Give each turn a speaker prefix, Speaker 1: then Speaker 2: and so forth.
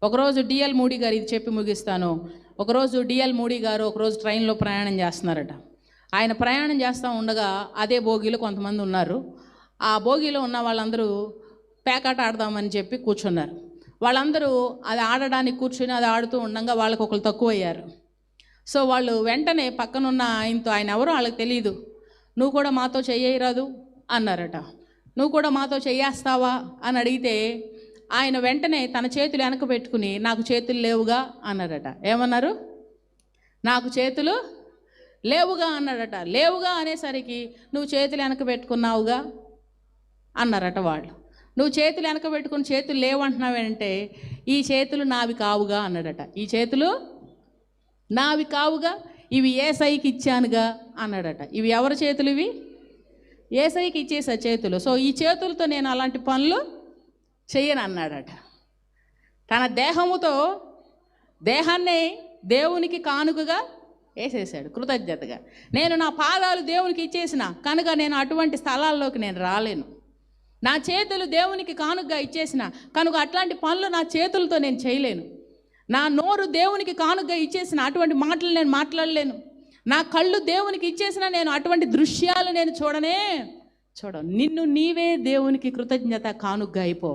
Speaker 1: ఒకరోజు DL moody గారు, ఇది చెప్పి ముగిస్తాను. ఒకరోజు డిఎల్ మూడీ గారు ఒకరోజు ట్రైన్లో ప్రయాణం చేస్తున్నారట. ఆయన ప్రయాణం చేస్తూ ఉండగా అదే బోగీలో కొంతమంది ఉన్నారు. ఆ బోగీలో ఉన్న వాళ్ళందరూ పేకాట ఆడదామని చెప్పి కూర్చున్నారు. వాళ్ళందరూ అది ఆడడానికి కూర్చుని అది ఆడుతూ ఉండగా వాళ్ళకి ఒకరు తక్కువయ్యారు. సో వాళ్ళు వెంటనే పక్కనున్న ఆయనతో, ఆయన ఎవరో వాళ్ళకి తెలియదు, నువ్వు కూడా మాతో చెయ్యరాదు అన్నారట. నువ్వు కూడా మాతో చెయ్యేస్తావా అని అడిగితే ఆయన వెంటనే తన చేతులు వెనక పెట్టుకుని నాకు చేతులు లేవుగా అన్నాడట. ఏమన్నారు? నాకు చేతులు లేవుగా అన్నాడట. లేవుగా అనేసరికి నువ్వు చేతులు వెనక పెట్టుకున్నావుగా అన్నారట వాళ్ళు. నువ్వు చేతులు వెనక పెట్టుకుని చేతులు లేవంటున్నావేంటే ఈ చేతులు నావి కావుగా అన్నాడట. ఈ చేతులు నావి కావుగా, ఇవి యేసయ్యకి ఇచ్చానుగా అన్నాడట. ఇవి ఎవరి చేతులు? ఇవి యేసయ్యకి ఇచ్చేసా చేతులు. సో ఈ చేతులతో నేను అలాంటి పనులు చెయ్యను అన్నాడట. తన దేహాన్ని దేవునికి కానుకగా వేసేసాడు కృతజ్ఞతగా. నేను నా పాదాలు దేవునికి ఇచ్చేసిన కనుక నేను అటువంటి స్థలాల్లోకి నేను రాలేను. నా చేతులు దేవునికి కానుకగా ఇచ్చేసిన కనుక అట్లాంటి పనులు నా చేతులతో నేను చేయలేను. నా నోరు దేవునికి కానుకగా ఇచ్చేసిన అటువంటి మాటలు నేను మాట్లాడలేను. నా కళ్ళు దేవునికి ఇచ్చేసిన నేను అటువంటి దృశ్యాలు నేను చూడను. నిన్ను నీవే దేవునికి కృతజ్ఞత కానుకగా అయిపో.